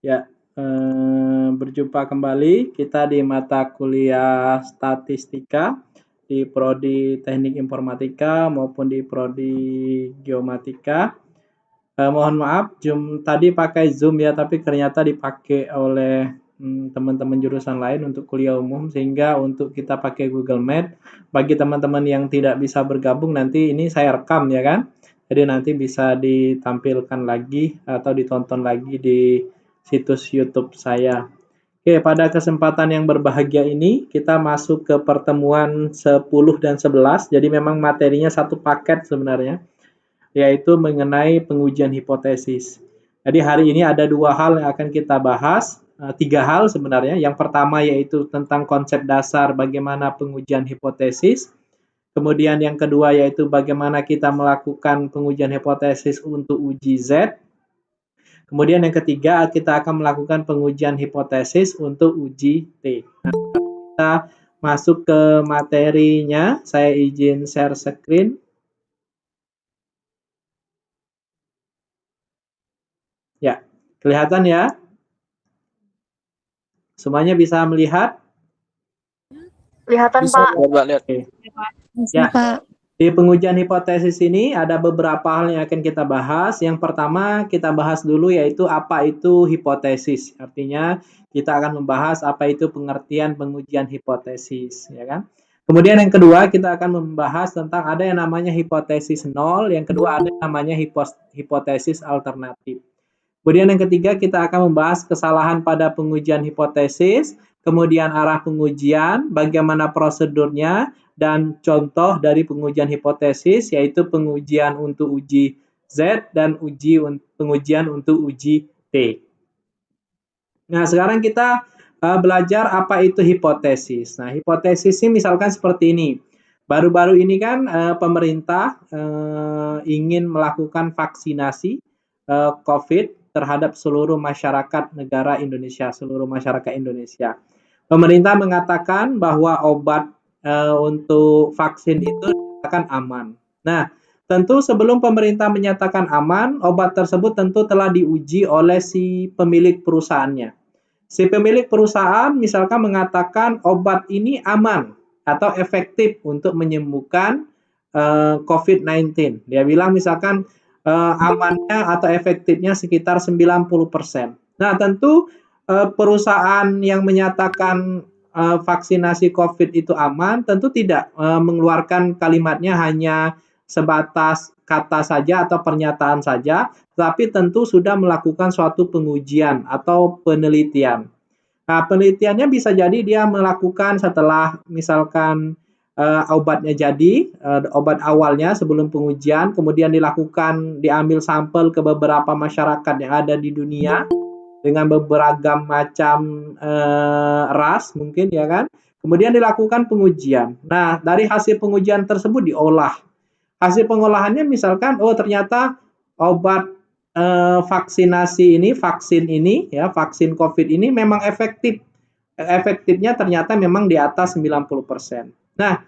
Ya, berjumpa kembali kita di mata kuliah statistika di prodi Teknik Informatika maupun di prodi Geomatika. Mohon maaf, tadi pakai Zoom ya, tapi ternyata dipakai oleh teman-teman jurusan lain untuk kuliah umum, sehingga untuk kita pakai Google Meet. Bagi teman-teman yang tidak bisa bergabung, nanti ini saya rekam ya kan. Jadi nanti bisa ditampilkan lagi atau ditonton lagi di situs YouTube saya. Oke, pada kesempatan yang berbahagia ini kita masuk ke pertemuan 10 dan 11. Jadi memang materinya satu paket sebenarnya, yaitu mengenai pengujian hipotesis. Jadi hari ini ada dua hal yang akan kita bahas, tiga hal sebenarnya. Yang pertama yaitu tentang konsep dasar bagaimana pengujian hipotesis. Kemudian yang kedua yaitu bagaimana kita melakukan pengujian hipotesis untuk uji Z. Kemudian yang ketiga, kita akan melakukan pengujian hipotesis untuk uji T. Nah, kita masuk ke materinya. Saya izin share screen. Ya, kelihatan ya? Semuanya bisa melihat? Kelihatan, Bisa, Pak. lihat. Oke. Bisa, Ya, Pak. di pengujian hipotesis ini ada beberapa hal yang akan kita bahas. Yang pertama kita bahas dulu yaitu apa itu hipotesis. Artinya kita akan membahas apa itu pengertian pengujian hipotesis, ya kan? Kemudian yang kedua kita akan membahas tentang ada yang namanya hipotesis nol, yang kedua ada yang namanya hipotesis alternatif. Kemudian yang ketiga kita akan membahas kesalahan pada pengujian hipotesis, kemudian arah pengujian, bagaimana prosedurnya, dan contoh dari pengujian hipotesis yaitu pengujian untuk uji Z dan pengujian untuk uji T. Nah, sekarang kita belajar apa itu hipotesis. Nah, hipotesis ini misalkan seperti ini. Baru-baru ini kan pemerintah ingin melakukan vaksinasi COVID terhadap seluruh masyarakat negara Indonesia, seluruh masyarakat Indonesia. Pemerintah mengatakan bahwa obat untuk vaksin itu akan aman. Nah, tentu sebelum pemerintah menyatakan aman, obat tersebut tentu telah diuji oleh si pemilik perusahaannya. Si pemilik perusahaan misalkan mengatakan obat ini aman atau efektif untuk menyembuhkan COVID-19. Dia bilang misalkan amannya atau efektifnya sekitar 90%. Nah, tentu perusahaan yang menyatakan vaksinasi COVID itu aman tentu tidak mengeluarkan kalimatnya hanya sebatas kata saja atau pernyataan saja, tapi tentu sudah melakukan suatu pengujian atau penelitian. Nah, penelitiannya bisa jadi dia melakukan setelah misalkan obatnya jadi, obat awalnya sebelum pengujian, kemudian diambil sampel ke beberapa masyarakat yang ada di dunia dengan beberapa macam ras mungkin ya kan. Kemudian dilakukan pengujian. Nah, dari hasil pengujian tersebut diolah. Hasil pengolahannya misalkan, oh ternyata obat vaksin ini ya, vaksin COVID ini memang efektif. Efektifnya ternyata memang di atas 90%. Nah,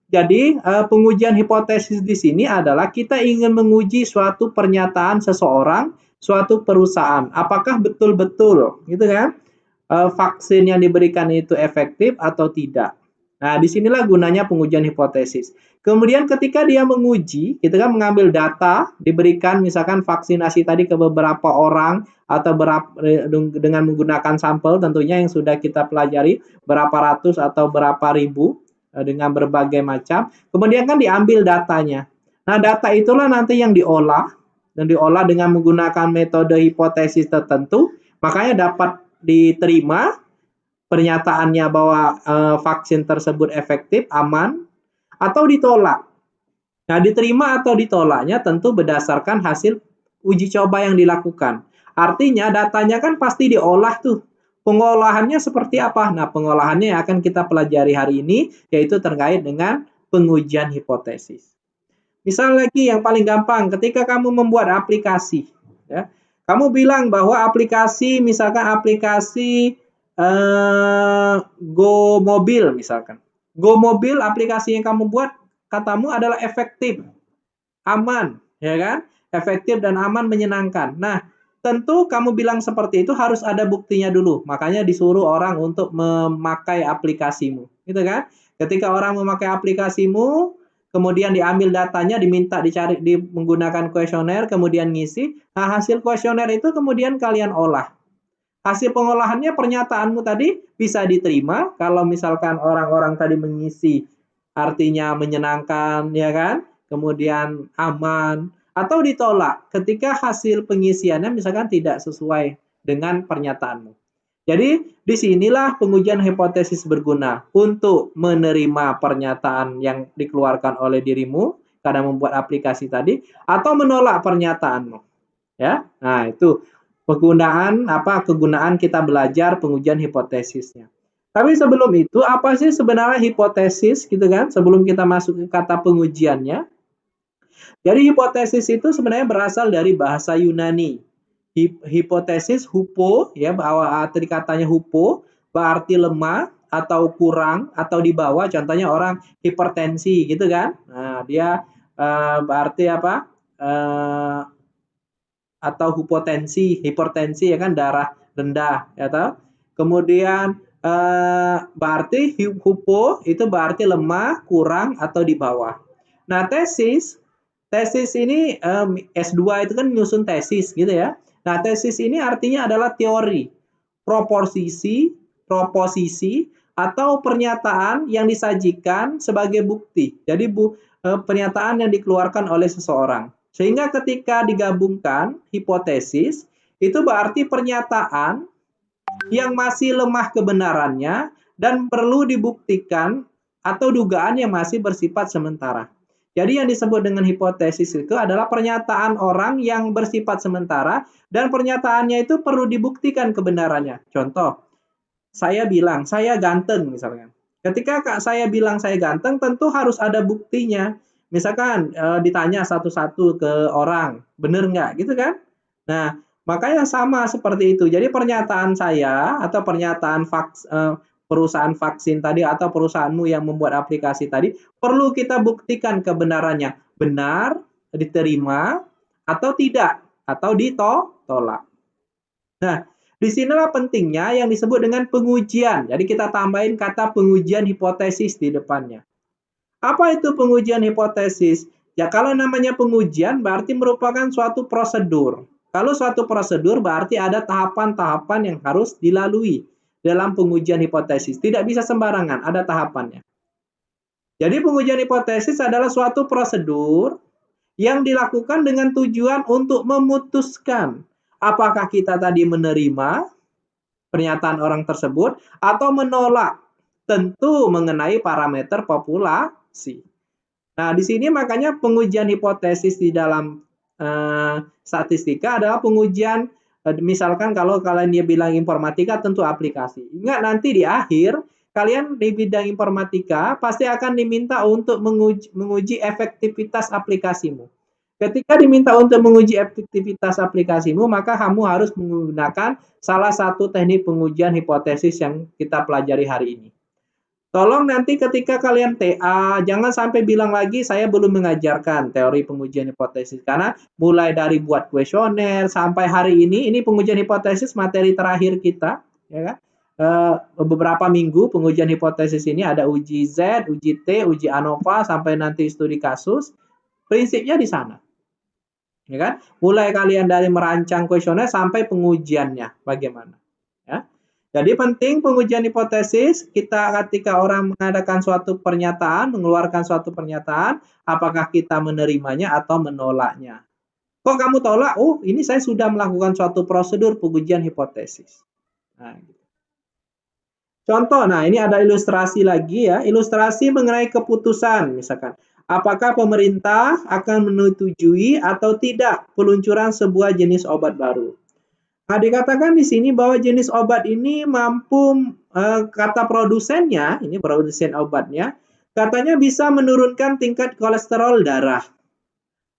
jadi pengujian hipotesis di sini adalah kita ingin menguji suatu pernyataan seseorang, suatu perusahaan, apakah betul-betul gitu kan vaksin yang diberikan itu efektif atau tidak. Nah, disinilah gunanya pengujian hipotesis. Kemudian ketika dia menguji, kita kan mengambil data, diberikan misalkan vaksinasi tadi ke beberapa orang atau dengan menggunakan sampel tentunya yang sudah kita pelajari berapa ratus atau berapa ribu dengan berbagai macam. Kemudian kan diambil datanya. Nah, data itulah nanti yang diolah dan diolah dengan menggunakan metode hipotesis tertentu, makanya dapat diterima pernyataannya bahwa vaksin tersebut efektif, aman, atau ditolak. Nah, diterima atau ditolaknya tentu berdasarkan hasil uji coba yang dilakukan. Artinya datanya kan pasti diolah tuh. Pengolahannya seperti apa? Nah, pengolahannya yang akan kita pelajari hari ini yaitu terkait dengan pengujian hipotesis. Misal lagi yang paling gampang, ketika kamu membuat aplikasi, ya, kamu bilang bahwa misalkan aplikasi Go Mobil misalkan. Go Mobil aplikasi yang kamu buat katamu adalah efektif, aman, ya kan? Efektif dan aman menyenangkan. Nah, tentu kamu bilang seperti itu harus ada buktinya dulu. Makanya disuruh orang untuk memakai aplikasimu, gitu kan? Ketika orang memakai aplikasimu, kemudian diambil datanya, diminta dicari menggunakan kuesioner, kemudian ngisi. Nah, hasil kuesioner itu kemudian kalian olah. Hasil pengolahannya pernyataanmu tadi bisa diterima kalau misalkan orang-orang tadi mengisi artinya menyenangkan, ya kan? Kemudian aman, atau ditolak ketika hasil pengisiannya misalkan tidak sesuai dengan pernyataanmu. Jadi disinilah pengujian hipotesis berguna untuk menerima pernyataan yang dikeluarkan oleh dirimu karena membuat aplikasi tadi atau menolak pernyataanmu. Ya, nah itu kegunaan kita belajar pengujian hipotesisnya. Tapi sebelum itu apa sih sebenarnya hipotesis gitu kan? Sebelum kita masuk ke kata pengujiannya. Jadi hipotesis itu sebenarnya berasal dari bahasa Yunani. Hipotesis hupo ya bahwa tadi katanya hupo berarti lemah atau kurang atau di bawah, contohnya orang hipertensi gitu kan. Nah, dia berarti apa? Atau hipertensi ya kan, darah rendah ya tahu. Kemudian berarti hupo itu berarti lemah, kurang atau di bawah. Nah, tesis ini S2 itu kan nyusun tesis gitu ya. Nah, tesis ini artinya adalah teori, proposisi atau pernyataan yang disajikan sebagai bukti. Jadi pernyataan yang dikeluarkan oleh seseorang. Sehingga ketika digabungkan hipotesis, itu berarti pernyataan yang masih lemah kebenarannya dan perlu dibuktikan atau dugaan yang masih bersifat sementara. Jadi yang disebut dengan hipotesis itu adalah pernyataan orang yang bersifat sementara dan pernyataannya itu perlu dibuktikan kebenarannya. Contoh, saya bilang saya ganteng misalnya. Ketika saya bilang saya ganteng, tentu harus ada buktinya. Misalkan ditanya satu-satu ke orang, benar nggak gitu kan? Nah, makanya sama seperti itu. Jadi pernyataan saya atau pernyataan perusahaan vaksin tadi atau perusahaanmu yang membuat aplikasi tadi perlu kita buktikan kebenarannya, benar, diterima atau tidak, atau ditolak. Nah, disinilah pentingnya yang disebut dengan pengujian. Jadi kita tambahin kata pengujian hipotesis di depannya. Apa itu pengujian hipotesis? Ya kalau namanya pengujian berarti merupakan suatu prosedur. Kalau suatu prosedur berarti ada tahapan-tahapan yang harus dilalui dalam pengujian hipotesis. Tidak bisa sembarangan, ada tahapannya. Jadi pengujian hipotesis adalah suatu prosedur yang dilakukan dengan tujuan untuk memutuskan apakah kita tadi menerima pernyataan orang tersebut atau menolak, tentu mengenai parameter populasi. Nah, di sini makanya pengujian hipotesis di dalam statistika adalah pengujian, misalkan kalau kalian dia bilang informatika tentu aplikasi. Ingat nanti di akhir kalian di bidang informatika pasti akan diminta untuk menguji efektivitas aplikasimu. Ketika diminta untuk menguji efektivitas aplikasimu, maka kamu harus menggunakan salah satu teknik pengujian hipotesis yang kita pelajari hari ini. Tolong nanti ketika kalian TA, jangan sampai bilang lagi saya belum mengajarkan teori pengujian hipotesis. Karena mulai dari buat kuesioner sampai hari ini pengujian hipotesis materi terakhir kita, ya kan? Beberapa minggu pengujian hipotesis ini ada uji Z, uji T, uji ANOVA, sampai nanti studi kasus. Prinsipnya di sana. Ya kan? Mulai kalian dari merancang kuesioner sampai pengujiannya bagaimana. Ya. Jadi penting pengujian hipotesis, kita ketika orang mengadakan suatu pernyataan, mengeluarkan suatu pernyataan, apakah kita menerimanya atau menolaknya. Kok kamu tolak? Oh, ini saya sudah melakukan suatu prosedur pengujian hipotesis. Nah, gitu. Contoh, nah ini ada ilustrasi lagi ya, ilustrasi mengenai keputusan misalkan. Apakah pemerintah akan menyetujui atau tidak peluncuran sebuah jenis obat baru? Nah, dikatakan di sini bahwa jenis obat ini mampu, kata produsennya, ini produsen obatnya, katanya bisa menurunkan tingkat kolesterol darah.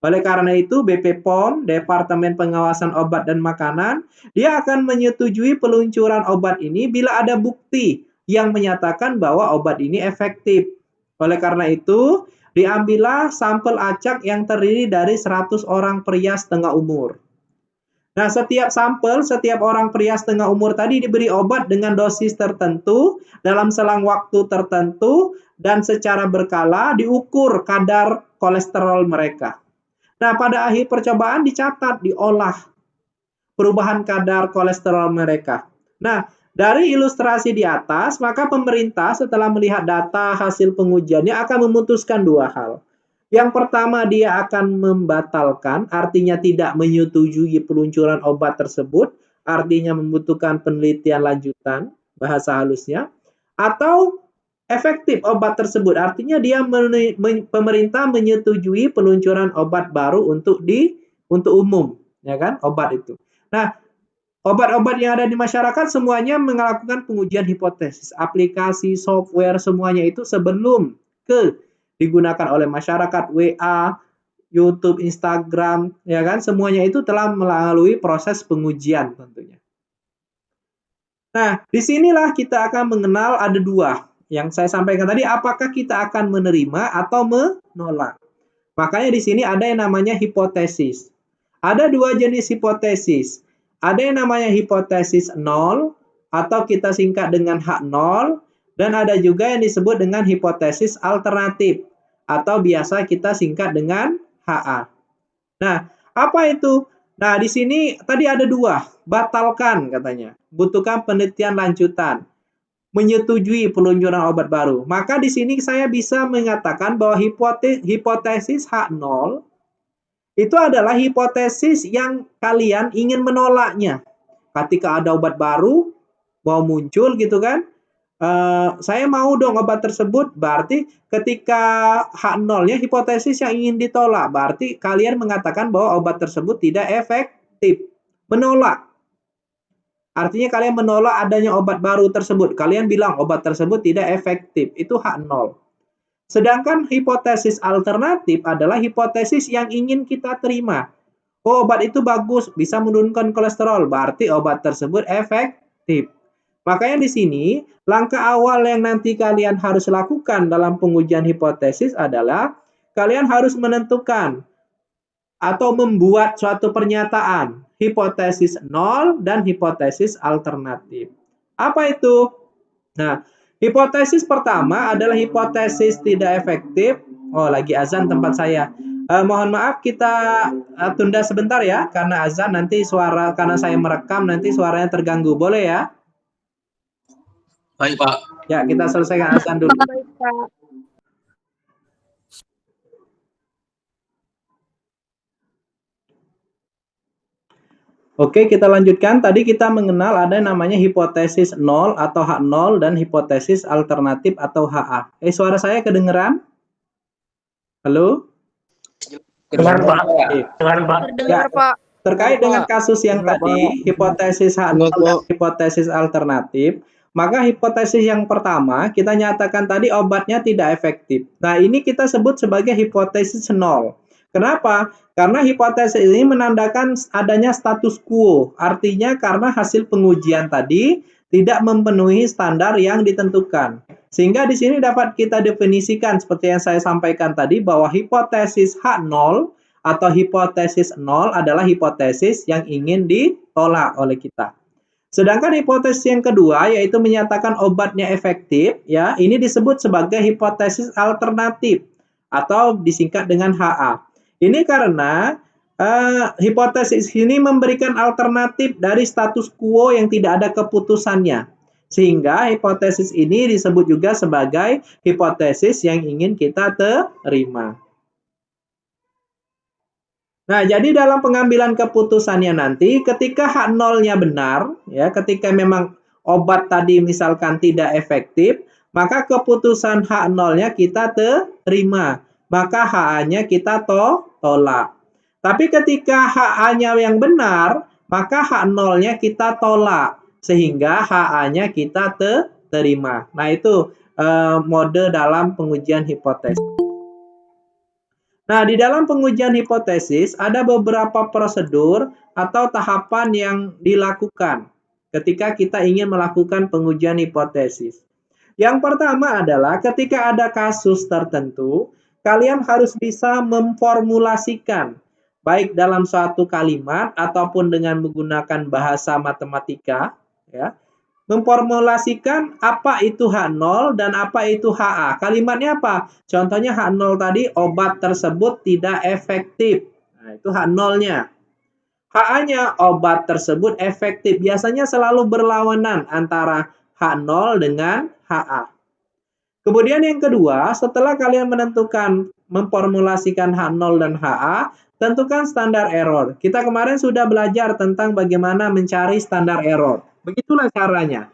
Oleh karena itu, BP POM, Departemen Pengawasan Obat dan Makanan, dia akan menyetujui peluncuran obat ini bila ada bukti yang menyatakan bahwa obat ini efektif. Oleh karena itu, diambillah sampel acak yang terdiri dari 100 orang pria setengah umur. Nah, setiap sampel, setiap orang pria setengah umur tadi diberi obat dengan dosis tertentu dalam selang waktu tertentu dan secara berkala diukur kadar kolesterol mereka. Nah, pada akhir percobaan dicatat, diolah perubahan kadar kolesterol mereka. Nah, dari ilustrasi di atas, maka pemerintah setelah melihat data hasil pengujiannya akan memutuskan dua hal. Yang pertama, dia akan membatalkan, artinya tidak menyetujui peluncuran obat tersebut, artinya membutuhkan penelitian lanjutan, bahasa halusnya, atau efektif obat tersebut, artinya pemerintah menyetujui peluncuran obat baru untuk umum, ya kan, obat itu. Nah, obat-obat yang ada di masyarakat semuanya melakukan pengujian hipotesis, aplikasi, software, semuanya itu sebelum digunakan oleh masyarakat, WA, YouTube, Instagram, ya kan, semuanya itu telah melalui proses pengujian tentunya. Nah, disinilah kita akan mengenal ada dua yang saya sampaikan tadi, apakah kita akan menerima atau menolak. Makanya di sini ada yang namanya hipotesis. Ada dua jenis hipotesis. Ada yang namanya hipotesis nol atau kita singkat dengan H0 dan ada juga yang disebut dengan hipotesis alternatif atau biasa kita singkat dengan HA. Nah, apa itu? Nah, di sini tadi ada dua, batalkan katanya, butuhkan penelitian lanjutan, menyetujui peluncuran obat baru. Maka di sini saya bisa mengatakan bahwa hipotesis H0 itu adalah hipotesis yang kalian ingin menolaknya. Ketika ada obat baru mau muncul gitu kan, saya mau dong obat tersebut, berarti ketika H0-nya hipotesis yang ingin ditolak, berarti kalian mengatakan bahwa obat tersebut tidak efektif. Menolak. Artinya kalian menolak adanya obat baru tersebut. Kalian bilang obat tersebut tidak efektif. Itu H0. Sedangkan hipotesis alternatif adalah hipotesis yang ingin kita terima. Oh, obat itu bagus, bisa menurunkan kolesterol, berarti obat tersebut efektif. Makanya di sini, langkah awal yang nanti kalian harus lakukan dalam pengujian hipotesis adalah kalian harus menentukan atau membuat suatu pernyataan, hipotesis nol dan hipotesis alternatif. Apa itu? Nah, hipotesis pertama adalah hipotesis tidak efektif. Oh, lagi azan tempat saya. Mohon maaf kita tunda sebentar ya, karena azan nanti karena saya merekam nanti suaranya terganggu. Boleh ya? Baik, Pak. Ya, kita selesaikan azan dulu. Baik, Pak. Oke, kita lanjutkan. Tadi kita mengenal ada yang namanya hipotesis 0 atau H0 dan hipotesis alternatif atau HA. Suara saya kedengeran? Halo? Kedengaran, Pak. Kedengaran, Pak. Terdengar, Pak. Terkait dengan kasus yang tadi, hipotesis H0 dan hipotesis alternatif, maka hipotesis yang pertama kita nyatakan tadi obatnya tidak efektif. Nah, ini kita sebut sebagai hipotesis 0. Kenapa? Karena hipotesis ini menandakan adanya status quo. Artinya karena hasil pengujian tadi tidak memenuhi standar yang ditentukan. Sehingga di sini dapat kita definisikan seperti yang saya sampaikan tadi bahwa hipotesis H0 atau hipotesis 0 adalah hipotesis yang ingin ditolak oleh kita. Sedangkan hipotesis yang kedua yaitu menyatakan obatnya efektif, ya, ini disebut sebagai hipotesis alternatif atau disingkat dengan HA. Ini karena hipotesis ini memberikan alternatif dari status quo yang tidak ada keputusannya. Sehingga hipotesis ini disebut juga sebagai hipotesis yang ingin kita terima. Nah, jadi dalam pengambilan keputusannya nanti ketika H0-nya benar, ya, ketika memang obat tadi misalkan tidak efektif, maka keputusan H0-nya kita terima, maka HA-nya kita tolak. Tapi ketika HA-nya yang benar, maka H0-nya kita tolak, sehingga HA-nya kita terima. Nah, itu mode dalam pengujian hipotesis. Nah, di dalam pengujian hipotesis ada beberapa prosedur atau tahapan yang dilakukan ketika kita ingin melakukan pengujian hipotesis. Yang pertama adalah ketika ada kasus tertentu, kalian harus bisa memformulasikan baik dalam suatu kalimat ataupun dengan menggunakan bahasa matematika, ya, memformulasikan apa itu H0 dan apa itu HA. Kalimatnya apa? Contohnya H0 tadi, obat tersebut tidak efektif. Nah, itu H0-nya. HA-nya, obat tersebut efektif. Biasanya selalu berlawanan antara H0 dengan HA. Kemudian yang kedua, setelah kalian menentukan memformulasikan H0 dan HA, tentukan standar error. Kita kemarin sudah belajar tentang bagaimana mencari standar error. Begitulah caranya.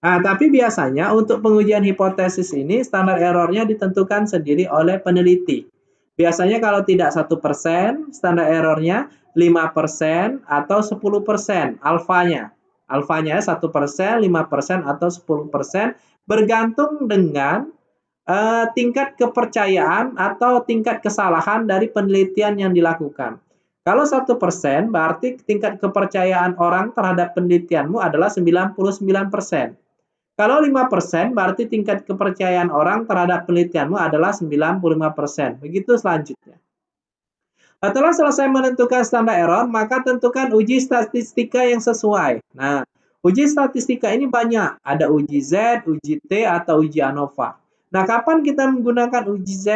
Nah, tapi biasanya untuk pengujian hipotesis ini standar errornya ditentukan sendiri oleh peneliti. Biasanya kalau tidak 1%, standar errornya 5% atau 10% alfanya. Alfanya 1%, 5% atau 10% bergantung dengan tingkat kepercayaan atau tingkat kesalahan dari penelitian yang dilakukan. Kalau 1% berarti tingkat kepercayaan orang terhadap penelitianmu adalah 99%. Kalau 5% berarti tingkat kepercayaan orang terhadap penelitianmu adalah 95%. Begitu selanjutnya. Setelah selesai menentukan standar error, maka tentukan uji statistika yang sesuai. Nah, uji statistika ini banyak. Ada uji Z, uji T, atau uji ANOVA. Nah, kapan kita menggunakan uji Z,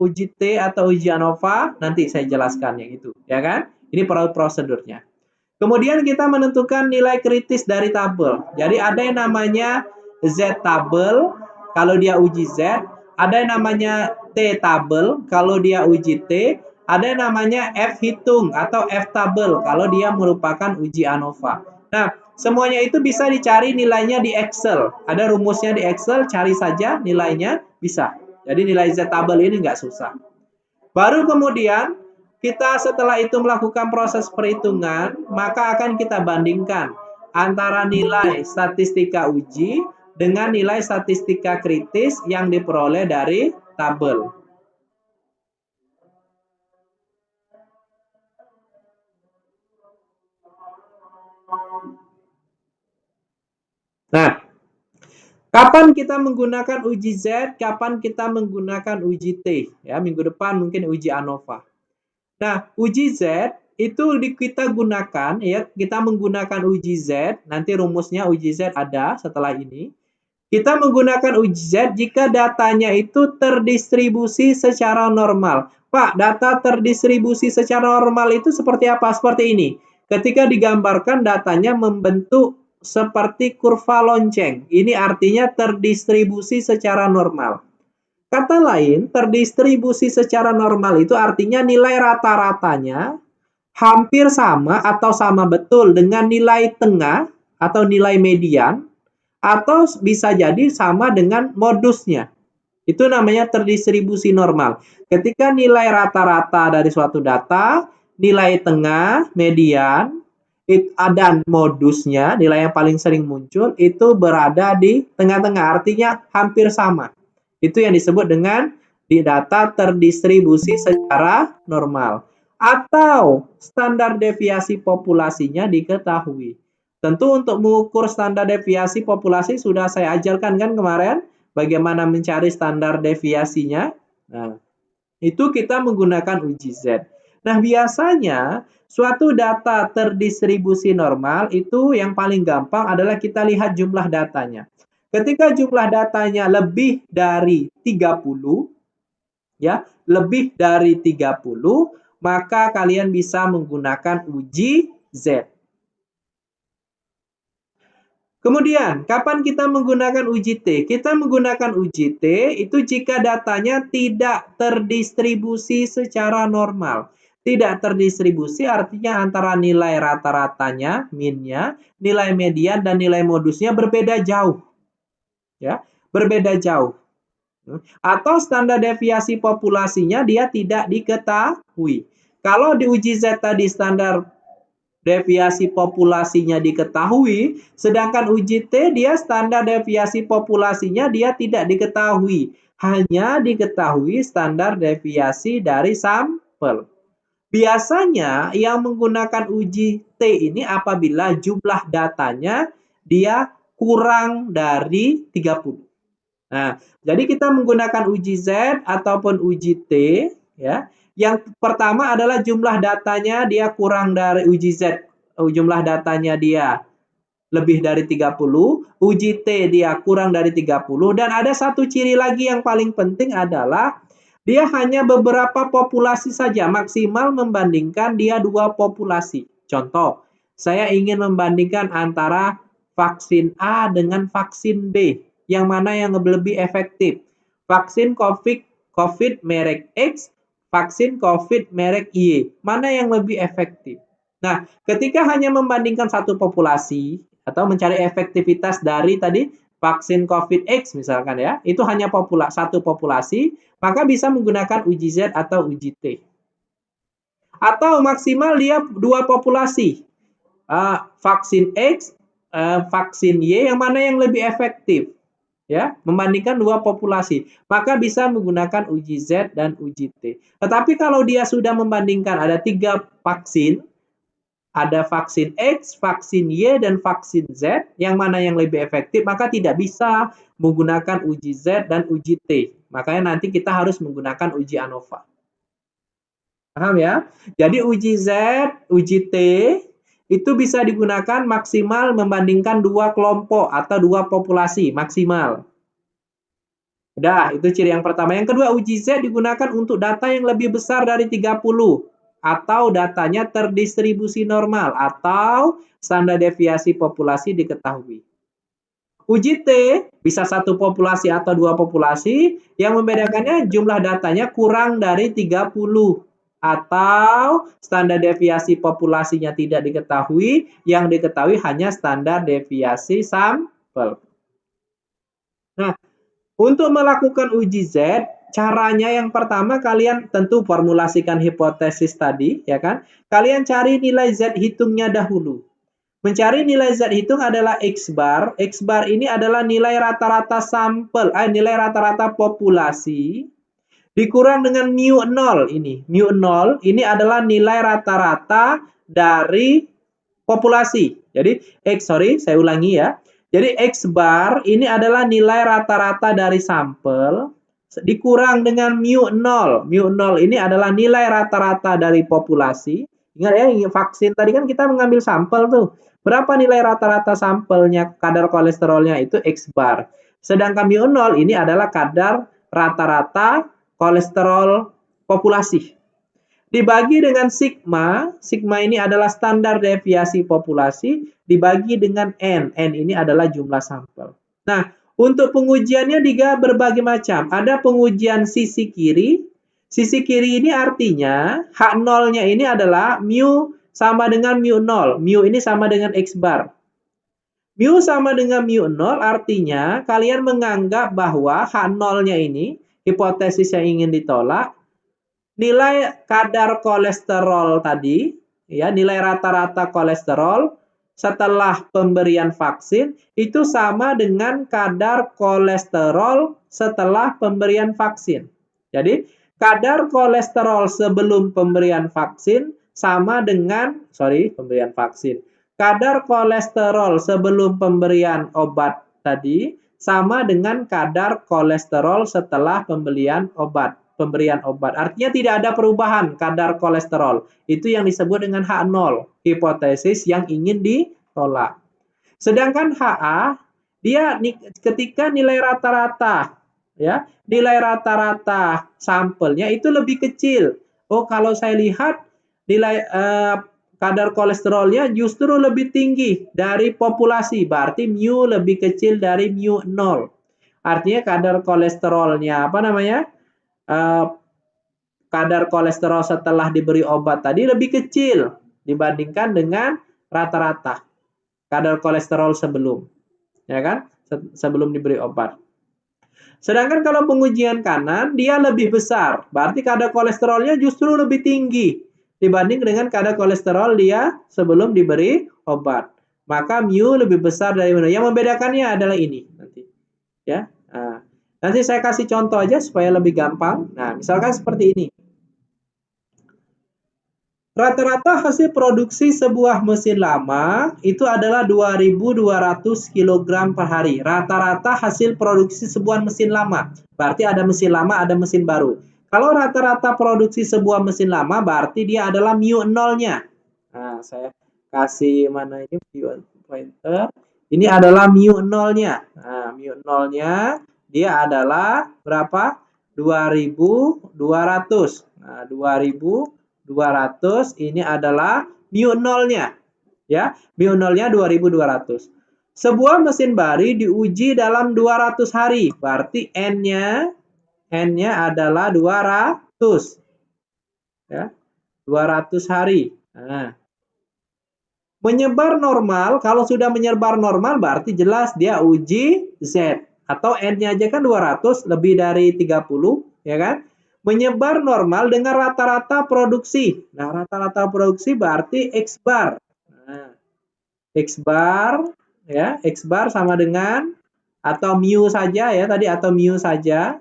uji T, atau uji ANOVA? Nanti saya jelaskan yang itu, ya kan? Ini prosedurnya. Kemudian kita menentukan nilai kritis dari tabel. Jadi ada yang namanya Z tabel kalau dia uji Z, ada yang namanya T tabel kalau dia uji T, ada yang namanya F hitung atau F tabel kalau dia merupakan uji ANOVA. Nah, semuanya itu bisa dicari nilainya di Excel. Ada rumusnya di Excel, cari saja nilainya bisa. Jadi nilai Z tabel ini nggak susah. Baru kemudian kita setelah itu melakukan proses perhitungan, maka akan kita bandingkan antara nilai statistika uji dengan nilai statistika kritis yang diperoleh dari tabel. Nah, kapan kita menggunakan uji Z, kapan kita menggunakan uji T? Ya, minggu depan mungkin uji ANOVA. Nah, uji Z itu kita gunakan ya, kita menggunakan uji Z, nanti rumusnya uji Z ada setelah ini. Kita menggunakan uji Z jika datanya itu terdistribusi secara normal. Pak, data terdistribusi secara normal itu seperti apa? Seperti ini. Ketika digambarkan datanya membentuk seperti kurva lonceng. Ini artinya terdistribusi secara normal. Kata lain, terdistribusi secara normal itu artinya nilai rata-ratanya hampir sama atau sama betul dengan nilai tengah atau nilai median, atau bisa jadi sama dengan modusnya. Itu namanya terdistribusi normal. Ketika nilai rata-rata dari suatu data, nilai tengah, median, dan modusnya, nilai yang paling sering muncul, itu berada di tengah-tengah. Artinya hampir sama. Itu yang disebut dengan di data terdistribusi secara normal. Atau standar deviasi populasinya diketahui. Tentu untuk mengukur standar deviasi populasi sudah saya ajarkan kan kemarin. Bagaimana mencari standar deviasinya. Nah, itu kita menggunakan uji Z. Nah, biasanya suatu data terdistribusi normal itu yang paling gampang adalah kita lihat jumlah datanya. Ketika jumlah datanya lebih dari 30, ya, lebih dari 30, maka kalian bisa menggunakan uji Z. Kemudian, kapan kita menggunakan uji T? Kita menggunakan uji T itu jika datanya tidak terdistribusi secara normal. Tidak terdistribusi artinya antara nilai rata-ratanya, min-nya, nilai median, dan nilai modusnya berbeda jauh. Ya, berbeda jauh. Atau standar deviasi populasinya dia tidak diketahui. Kalau di uji Z tadi standar deviasi populasinya diketahui, sedangkan uji T dia standar deviasi populasinya dia tidak diketahui. Hanya diketahui standar deviasi dari sampel. Biasanya yang menggunakan uji T ini apabila jumlah datanya dia kurang dari 30. Nah, jadi kita menggunakan uji Z ataupun uji T ya. Yang pertama adalah jumlah datanya dia kurang dari uji Z. Jumlah datanya dia lebih dari 30, uji T dia kurang dari 30, dan ada satu ciri lagi yang paling penting adalah dia hanya beberapa populasi saja, maksimal membandingkan dia 2 populasi. Contoh, saya ingin membandingkan antara vaksin A dengan vaksin B, yang mana yang lebih efektif? Vaksin COVID merek X, vaksin COVID merek Y, mana yang lebih efektif? Nah, ketika hanya membandingkan satu populasi, atau mencari efektivitas dari tadi vaksin COVID X misalkan ya, itu hanya satu populasi, maka bisa menggunakan uji Z atau uji T. Atau maksimal dia 2 populasi, vaksin X, vaksin Y, yang mana yang lebih efektif? Ya, membandingkan 2 populasi, maka bisa menggunakan uji Z dan uji T. Tetapi kalau dia sudah membandingkan ada 3 vaksin, ada vaksin X, vaksin Y, dan vaksin Z, yang mana yang lebih efektif, maka tidak bisa menggunakan uji Z dan uji T. Makanya nanti kita harus menggunakan uji ANOVA. Paham ya? Jadi uji Z, uji T, itu bisa digunakan maksimal membandingkan 2 kelompok atau 2 populasi, maksimal. Udah, itu ciri yang pertama. Yang kedua, uji Z digunakan untuk data yang lebih besar dari 30. Atau datanya terdistribusi normal atau standar deviasi populasi diketahui. Uji T bisa satu populasi atau 2 populasi, yang membedakannya jumlah datanya kurang dari 30 atau standar deviasi populasinya tidak diketahui, yang diketahui hanya standar deviasi sampel. Nah, untuk melakukan uji Z, caranya yang pertama kalian tentu formulasikan hipotesis tadi, ya kan? Kalian cari nilai Z hitungnya dahulu. Mencari nilai Z hitung adalah X bar. X bar ini adalah nilai rata-rata sampel, nilai rata-rata populasi dikurang dengan mu 0 ini. Mu 0 ini adalah nilai rata-rata dari populasi. Jadi saya ulangi ya. Jadi X bar ini adalah nilai rata-rata dari sampel dikurang dengan mu 0. Mu 0 ini adalah nilai rata-rata dari populasi. Ingat ya, vaksin tadi kan kita mengambil sampel tuh. Berapa nilai rata-rata sampelnya, kadar kolesterolnya itu X bar. Sedangkan mu 0 ini adalah kadar rata-rata kolesterol populasi. Dibagi dengan sigma, sigma ini adalah standar deviasi populasi, dibagi dengan N. N ini adalah jumlah sampel. Nah, untuk pengujiannya juga berbagai macam. Ada pengujian sisi kiri. Sisi kiri ini artinya H0-nya ini adalah mu sama dengan mu 0. Mu ini sama dengan X bar. Mu sama dengan mu 0 artinya kalian menganggap bahwa H0-nya ini, hipotesis yang ingin ditolak, nilai kadar kolesterol tadi, ya, nilai rata-rata kolesterol setelah pemberian vaksin itu sama dengan kadar kolesterol setelah pemberian vaksin. Jadi, kadar kolesterol sebelum pemberian vaksin sama dengan, pemberian vaksin. Kadar kolesterol sebelum pemberian obat tadi sama dengan kadar kolesterol setelah pemberian obat. Artinya tidak ada perubahan kadar kolesterol. Itu yang disebut dengan H0, hipotesis yang ingin ditolak. Sedangkan HA, dia ketika nilai rata-rata, ya, nilai rata-rata sampelnya itu lebih kecil. Oh, kalau saya lihat nilai kadar kolesterolnya justru lebih tinggi dari populasi, berarti mu lebih kecil dari mu 0. Artinya kadar kolesterolnya kadar kolesterol setelah diberi obat tadi lebih kecil dibandingkan dengan rata-rata kadar kolesterol sebelum, ya kan? Sebelum diberi obat. Sedangkan kalau pengujian kanan dia lebih besar, berarti kadar kolesterolnya justru lebih tinggi dibanding dengan kadar kolesterol dia sebelum diberi obat. Maka mu lebih besar dari mu. Yang membedakannya adalah ini nanti, ya. Nah, nanti saya kasih contoh aja supaya lebih gampang. Nah, misalkan seperti ini. Rata-rata hasil produksi sebuah mesin lama itu adalah 2.200 kg per hari. Rata-rata hasil produksi sebuah mesin lama. Berarti ada mesin lama, ada mesin baru. Kalau rata-rata produksi sebuah mesin lama berarti dia adalah mu nolnya. Nah, saya kasih mana ini pointer. Ini adalah mu nolnya. Nah, mu nolnya dia adalah berapa? 2200. Nah, 2200 ini adalah mu nolnya. Ya, mu nolnya 2200. Sebuah mesin baru diuji dalam 200 hari. Berarti N-nya adalah 200. Ya, 200 hari. Nah, menyebar normal, kalau sudah menyebar normal berarti jelas dia uji Z. Atau N-nya aja kan 200, lebih dari 30, ya kan? Menyebar normal dengan rata-rata produksi. Nah, rata-rata produksi berarti X bar. Nah, X bar, ya, X bar sama dengan, atau mu saja ya, tadi atau mu saja.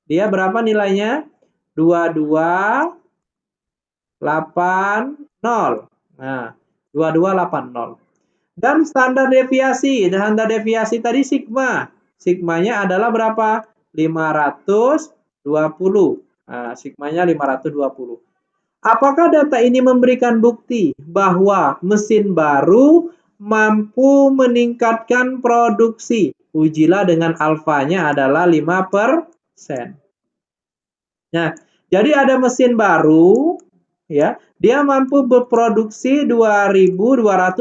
Dia berapa nilainya? 2280. Nah, 2280. Dan standar deviasi tadi sigma. Sigmanya adalah berapa? 520. Nah, sigmanya 520. Apakah data ini memberikan bukti bahwa mesin baru mampu meningkatkan produksi? Ujilah dengan alfanya adalah 5%. Nah, jadi ada mesin baru, ya, dia mampu berproduksi 2280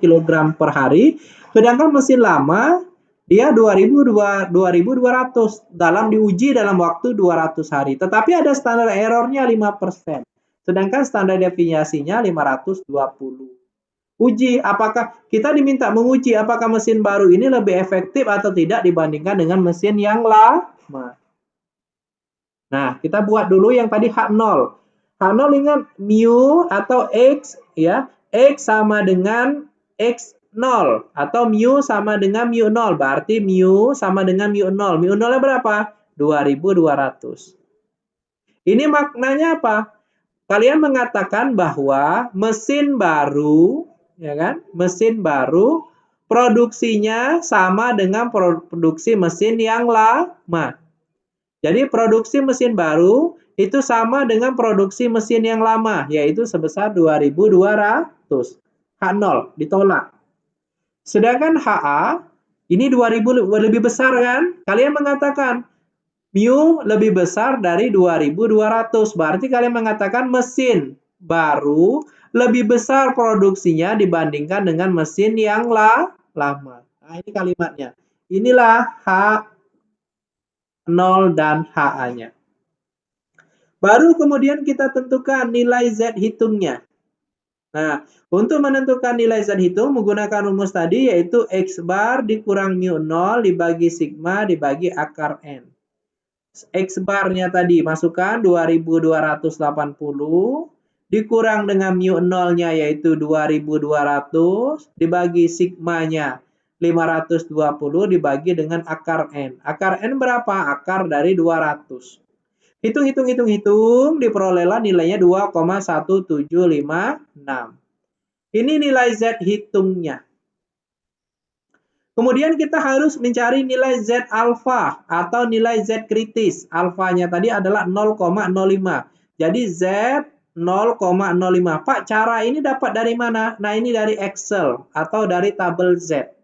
kg per hari, sedangkan mesin lama dia 2200 dalam diuji dalam waktu 200 hari. Tetapi ada standar errornya 5%. Sedangkan standar deviasinya 520. Uji apakah kita diminta menguji apakah mesin baru ini lebih efektif atau tidak dibandingkan dengan mesin yang lama. Nah, kita buat dulu yang tadi H0. H0 ingat mu atau X ya. X sama dengan X0 atau mu sama dengan mu 0. Berarti mu sama dengan mu 0. Mu 0-nya berapa? 2200. Ini maknanya apa? Kalian mengatakan bahwa mesin baru, ya kan? Mesin baru produksinya sama dengan produksi mesin yang lama. Jadi produksi mesin baru itu sama dengan produksi mesin yang lama, yaitu sebesar 2200. H0 ditolak. Sedangkan HA ini 2000 lebih besar kan? Kalian mengatakan mu lebih besar dari 2200. Berarti kalian mengatakan mesin baru lebih besar produksinya dibandingkan dengan mesin yang lama. Nah, ini kalimatnya. Inilah H0 dan HA-nya. Baru kemudian kita tentukan nilai Z hitungnya. Nah, untuk menentukan nilai Z hitung menggunakan rumus tadi yaitu X bar dikurang mu 0 dibagi sigma dibagi akar N. X barnya tadi masukkan 2280 dikurang dengan mu 0-nya yaitu 2200 dibagi sigmanya 520 dibagi dengan akar N. Akar N berapa? Akar dari 200. Hitung, diperolehlah nilainya 2,1756. Ini nilai Z hitungnya. Kemudian kita harus mencari nilai Z alfa atau nilai Z kritis. Alfanya tadi adalah 0,05. Jadi Z 0,05. Pak, cara ini dapat dari mana? Nah, ini dari Excel atau dari tabel Z.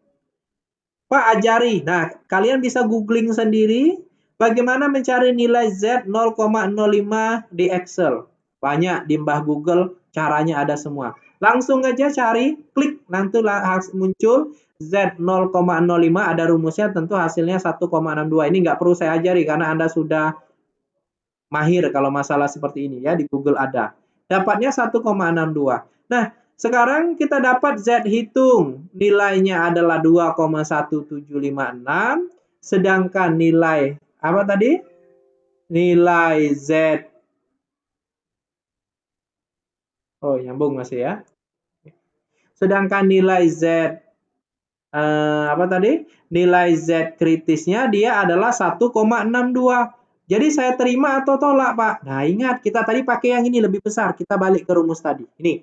Pak, ajari. Nah, kalian bisa googling sendiri. Bagaimana mencari nilai Z 0,05 di Excel? Banyak di Mbah Google, caranya ada semua. Langsung aja cari, klik, nanti muncul Z 0,05, ada rumusnya, tentu hasilnya 1,62. Ini nggak perlu saya ajari karena Anda sudah mahir kalau masalah seperti ini ya, di Google ada. Dapatnya 1,62. Nah, sekarang kita dapat Z hitung. Nilainya adalah 2,1756. Sedangkan nilai apa tadi? Nilai Z. Oh, nyambung masih ya. Sedangkan nilai Z apa tadi? Nilai Z kritisnya dia adalah 1,62. Jadi saya terima atau tolak, Pak? Nah, ingat kita tadi pakai yang ini lebih besar. Kita balik ke rumus tadi. Ini.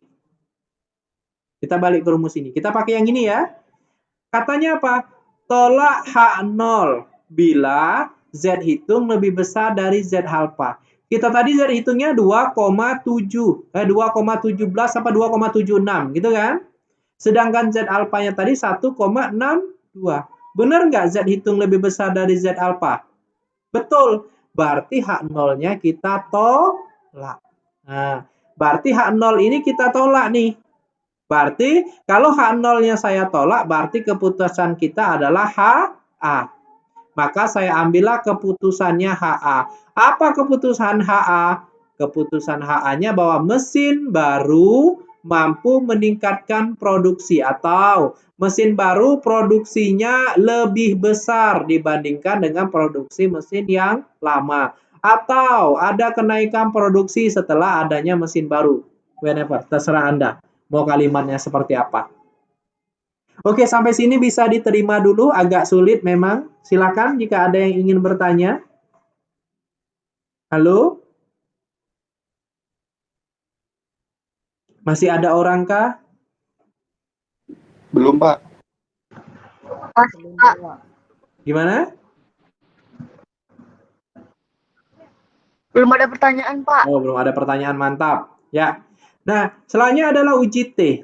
Kita balik ke rumus ini. Kita pakai yang ini ya. Katanya apa? Tolak H0 bila Z hitung lebih besar dari Z alpha. Kita tadi Z hitungnya 2,17 apa 2,76 gitu kan? Sedangkan Z alpha-nya tadi 1,62. Benar nggak Z hitung lebih besar dari Z alpha? Betul. Berarti H0-nya kita tolak. Nah, berarti H0 ini kita tolak nih. Berarti kalau H0-nya saya tolak, berarti keputusan kita adalah HA. Maka saya ambillah keputusannya HA. Apa keputusan HA? Keputusan HA-nya bahwa mesin baru mampu meningkatkan produksi atau mesin baru produksinya lebih besar dibandingkan dengan produksi mesin yang lama. Atau ada kenaikan produksi setelah adanya mesin baru. Whenever, terserah Anda. Mau kalimatnya seperti apa. Oke, sampai sini bisa diterima dulu, agak sulit memang. Silakan jika ada yang ingin bertanya. Halo? Masih ada orang kah? Belum, Pak. Gimana? Belum ada pertanyaan, Pak. Oh, belum ada pertanyaan, mantap. Ya. Nah, selanjutnya adalah uji T.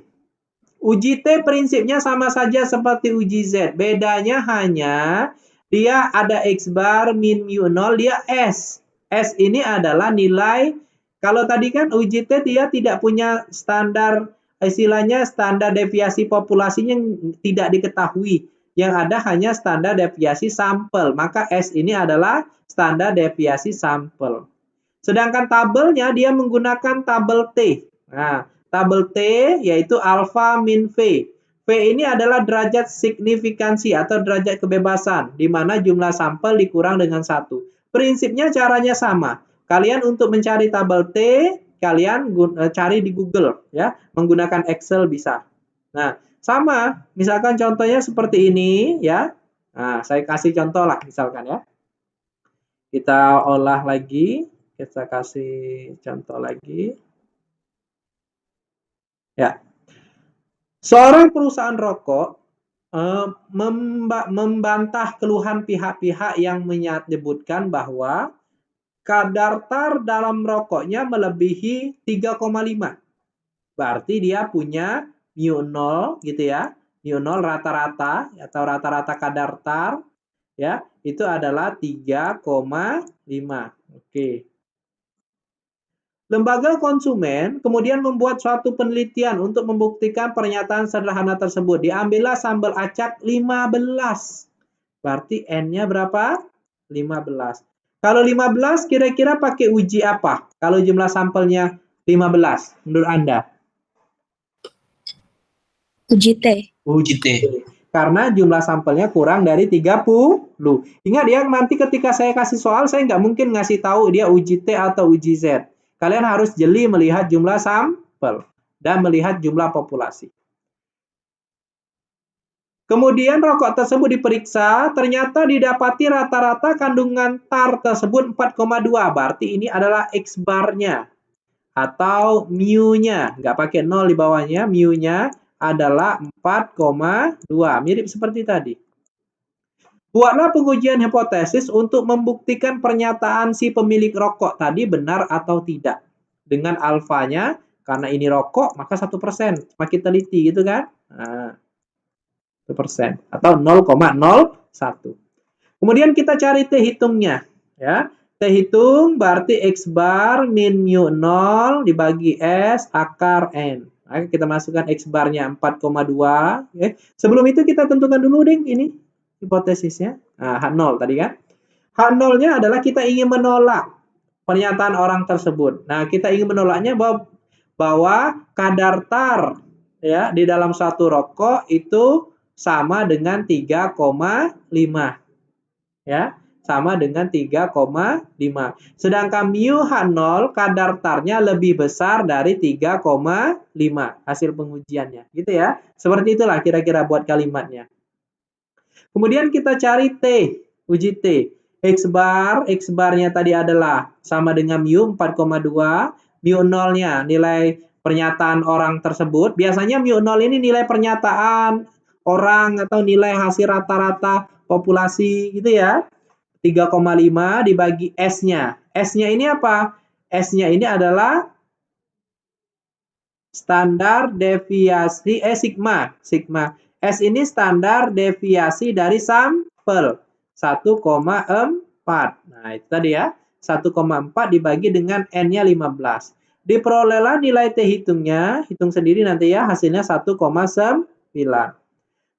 Uji T prinsipnya sama saja seperti uji Z. Bedanya hanya dia ada X bar min mu 0, dia S. S ini adalah nilai, kalau tadi kan uji T dia tidak punya standar, istilahnya standar deviasi populasinya tidak diketahui. Yang ada hanya standar deviasi sampel. Maka S ini adalah standar deviasi sampel. Sedangkan tabelnya dia menggunakan tabel T. Nah, tabel T yaitu alfa min V. V ini adalah derajat signifikansi atau derajat kebebasan, di mana jumlah sampel dikurang dengan 1. Prinsipnya caranya sama. Kalian untuk mencari tabel T, kalian cari di Google, ya, menggunakan Excel bisa. Nah, sama, misalkan contohnya seperti ini, ya. Nah, saya kasih contoh lah, misalkan ya. Kita olah lagi. Kita kasih contoh lagi. Ya. Seorang perusahaan rokok membantah keluhan pihak-pihak yang menyebutkan bahwa kadar tar dalam rokoknya melebihi 3,5. Berarti dia punya mu 0 gitu ya. Mu 0 rata-rata atau rata-rata kadar tar ya, itu adalah 3,5. Oke. Lembaga konsumen kemudian membuat suatu penelitian untuk membuktikan pernyataan sederhana tersebut. Diambillah sambal acak 15. Berarti N-nya berapa? 15. Kalau 15 kira-kira pakai uji apa? Kalau jumlah sampelnya 15 menurut Anda? Uji T. Uji T. Karena jumlah sampelnya kurang dari 30. Ingat ya, nanti ketika saya kasih soal, saya nggak mungkin ngasih tahu dia uji T atau uji Z. Kalian harus jeli melihat jumlah sampel dan melihat jumlah populasi. Kemudian rokok tersebut diperiksa, ternyata didapati rata-rata kandungan tar tersebut 4,2. Berarti ini adalah X bar-nya atau mu-nya. Nggak pakai 0 di bawahnya, mu-nya adalah 4,2. Mirip seperti tadi. Buatlah pengujian hipotesis untuk membuktikan pernyataan si pemilik rokok tadi benar atau tidak. Dengan alfanya, karena ini rokok, maka 1%. Makin teliti gitu kan. Nah, 1% atau 0,01. Kemudian kita cari T hitungnya. Ya. T hitung berarti X bar min mu 0 dibagi S akar N. Nah, kita masukkan X barnya 4,2. Sebelum itu kita tentukan dulu deh ini hipotesisnya. Nah, H0 tadi kan. H0-nya adalah kita ingin menolak pernyataan orang tersebut. Nah, kita ingin menolaknya bahwa kadar tar ya di dalam satu rokok itu sama dengan 3,5. Ya, sama dengan 3,5. Sedangkan mu H0 kadar tarnya lebih besar dari 3,5 hasil pengujiannya. Gitu ya. Seperti itulah kira-kira buat kalimatnya. Kemudian kita cari T, uji T. X bar-nya tadi adalah sama dengan mu 4,2, mu 0-nya nilai pernyataan orang tersebut. Biasanya mu 0 ini nilai pernyataan orang atau nilai hasil rata-rata populasi gitu ya. 3,5 dibagi S-nya. S-nya ini apa? S-nya ini adalah standar deviasi, sigma. Sigma. S ini standar deviasi dari sampel. 1,4. Nah, itu tadi ya. 1,4 dibagi dengan N-nya 15. Diperolehlah nilai T hitungnya. Hitung sendiri nanti ya. Hasilnya 1,9.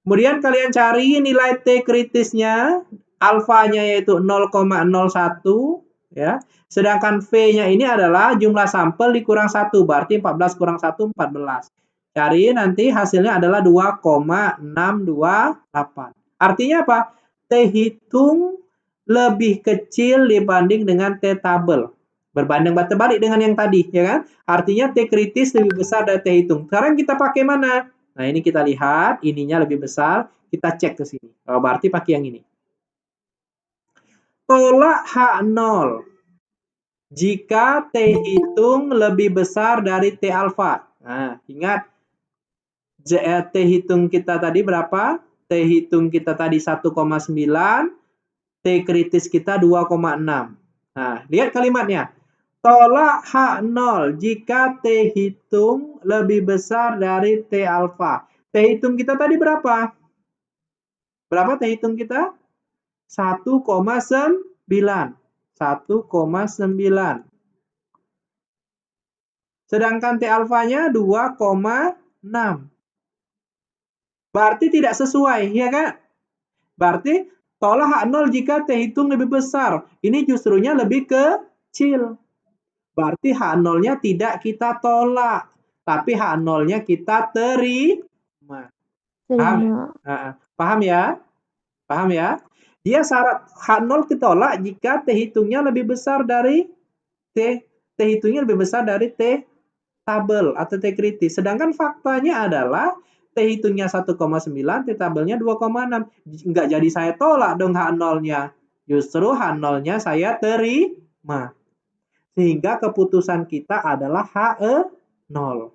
Kemudian kalian cari nilai T kritisnya. Alfanya yaitu 0,01. Ya. Sedangkan V-nya ini adalah jumlah sampel dikurang 1. Berarti 14 kurang 1, 14. Cari nanti hasilnya adalah 2,628. Artinya apa? T hitung lebih kecil dibanding dengan T tabel. Berbanding terbalik dengan yang tadi, ya kan? Artinya T kritis lebih besar dari T hitung. Sekarang kita pakai mana? Nah, ini kita lihat, ininya lebih besar. Kita cek ke sini. Oh, berarti pakai yang ini. Tolak H0 jika T hitung lebih besar dari T alfa. Nah, ingat T hitung kita tadi berapa? T hitung kita tadi 1,9, T kritis kita 2,6. Nah, lihat kalimatnya. Tolak H0 jika T hitung lebih besar dari T alfa. T hitung kita tadi berapa? Berapa T hitung kita? 1,9. 1,9. Sedangkan T alfanya 2,6. Berarti tidak sesuai, ya kan? Berarti tolak H0 jika T hitung lebih besar. Ini justrunya lebih kecil. Berarti H0-nya tidak kita tolak. Tapi H0-nya kita terima. Paham? Paham ya? Paham ya? Dia syarat H0 ditolak jika T hitungnya lebih besar dari T hitungnya lebih besar dari T tabel atau T kritis. Sedangkan faktanya adalah T hitungnya 1,9, T tabelnya 2,6. Enggak jadi saya tolak dong H0-nya. Justru H0-nya saya terima. Sehingga keputusan kita adalah H0.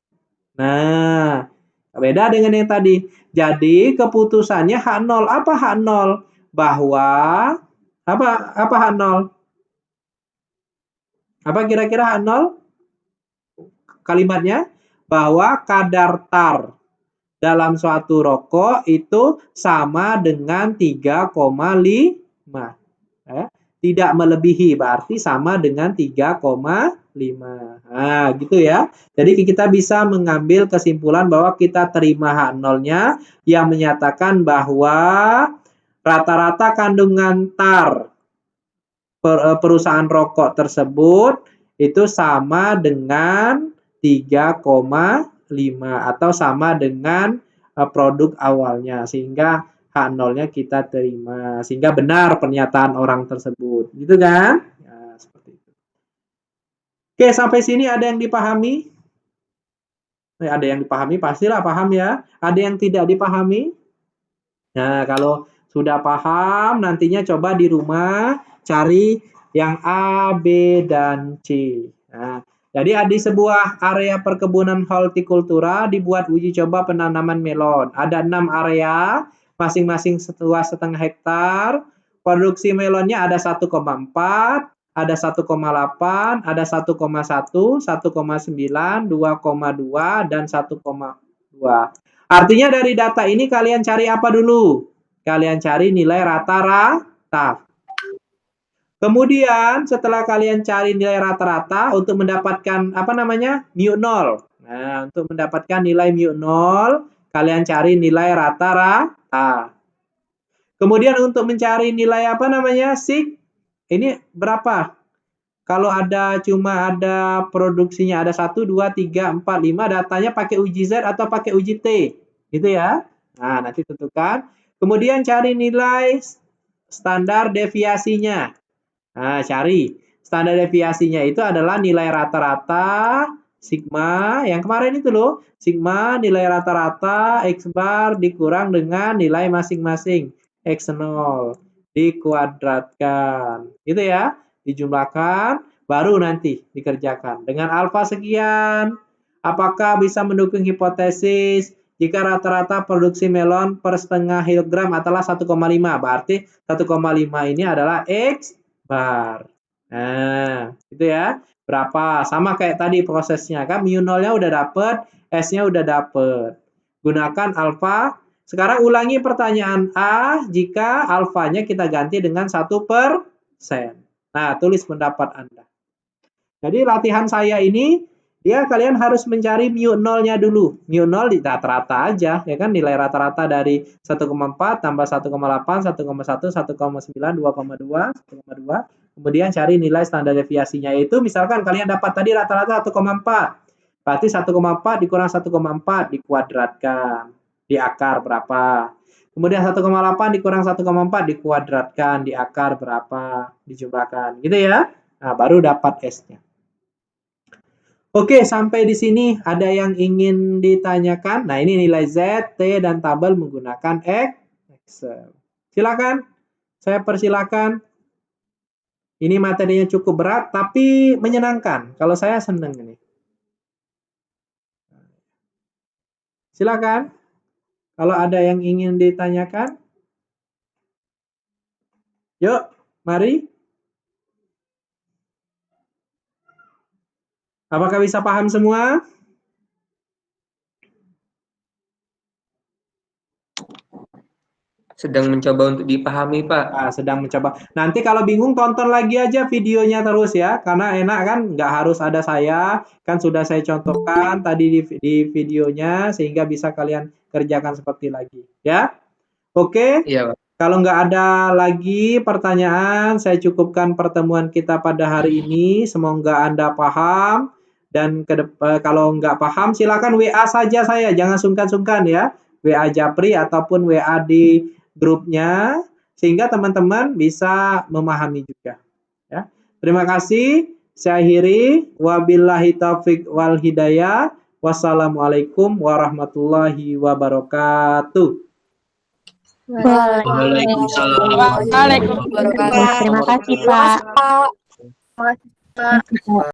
Nah, beda dengan yang tadi. Jadi keputusannya H0. Apa H0? Bahwa apa H0? Apa kira-kira H0? Kalimatnya bahwa kadar tar dalam suatu rokok itu sama dengan 3,5. Tidak melebihi, berarti sama dengan 3,5. Nah, gitu ya. Jadi kita bisa mengambil kesimpulan bahwa kita terima H0-nya yang menyatakan bahwa rata-rata kandungan tar perusahaan rokok tersebut itu sama dengan 3,5 atau sama dengan produk awalnya, sehingga H0-nya kita terima, sehingga benar pernyataan orang tersebut, gitu kan? Ya, seperti itu. Oke, sampai sini ada yang dipahami? Ada yang dipahami, pastilah paham ya. Ada yang tidak dipahami? Nah, kalau sudah paham, nantinya coba di rumah cari yang A, B, dan C. Nah, jadi di sebuah area perkebunan hortikultura dibuat uji coba penanaman melon. Ada 6 area, masing-masing luas 1,5 hektar. Produksi melonnya ada 1,4, ada 1,8, ada 1,1, 1,9, 2,2, dan 1,2. Artinya dari data ini kalian cari apa dulu? Kalian cari nilai rata-rata. Kemudian setelah kalian cari nilai rata-rata untuk mendapatkan apa namanya? Mu0. Nah, untuk mendapatkan nilai mu0, kalian cari nilai rata-rata. Kemudian untuk mencari nilai apa namanya? Sig, ini berapa? Kalau cuma ada produksinya ada 1, 2, 3, 4, 5, datanya pakai uji Z atau pakai uji T. Gitu ya. Nah, nanti tentukan. Kemudian cari nilai standar deviasinya. Nah, cari. Standar deviasinya itu adalah nilai rata-rata sigma. Yang kemarin itu loh. Sigma nilai rata-rata X bar dikurang dengan nilai masing-masing. X0 dikuadratkan. Gitu ya. Dijumlahkan, baru nanti dikerjakan. Dengan alfa sekian, apakah bisa mendukung hipotesis jika rata-rata produksi melon per setengah kilogram adalah 1,5. Berarti 1,5 ini adalah X bar. Nah, itu ya. Berapa? Sama kayak tadi prosesnya kan. Mu nolnya udah dapet, S-nya udah dapet. Gunakan alfa. Sekarang ulangi pertanyaan A jika alfanya kita ganti dengan 1%. Nah, tulis pendapat Anda. Jadi latihan saya ini, kalian harus mencari mu nolnya dulu. Mu nol di rata-rata aja, ya kan? Nilai rata-rata dari 1,4 tambah 1,8, 1,1, 1,9, 2,2, 1,2. Kemudian cari nilai standar deviasinya. Yaitu misalkan kalian dapat tadi rata-rata 1,4. Berarti 1,4 dikurang 1,4 dikuadratkan. Di akar berapa? Kemudian 1,8 dikurang 1,4 dikuadratkan. Di akar berapa? Dijumlahkan. Gitu ya. Nah, baru dapat S-nya. Oke, sampai di sini ada yang ingin ditanyakan? Nah, ini nilai Z, T, dan tabel menggunakan Excel. Silakan, saya persilakan. Ini materinya cukup berat, tapi menyenangkan. Kalau saya senang ini. Silakan, kalau ada yang ingin ditanyakan. Yuk, mari. Apakah bisa paham semua? Sedang mencoba untuk dipahami, Pak. Nah, sedang mencoba. Nanti kalau bingung tonton lagi aja videonya terus ya, karena enak kan, nggak harus ada saya, kan sudah saya contohkan tadi di videonya, sehingga bisa kalian kerjakan seperti lagi. Ya, oke. Iya, Pak. Kalau nggak ada lagi pertanyaan, saya cukupkan pertemuan kita pada hari ini. Semoga Anda paham. Dan kalau nggak paham, silakan WA saja saya. Jangan sungkan-sungkan ya. WA Japri ataupun WA di grupnya. Sehingga teman-teman bisa memahami juga. Ya. Terima kasih. Saya akhiri. Wabillahi taufiq wal hidayah. Wassalamualaikum warahmatullahi wabarakatuh. Waalaikumsalam. Terima kasih, Pak. Terima kasih, Pak.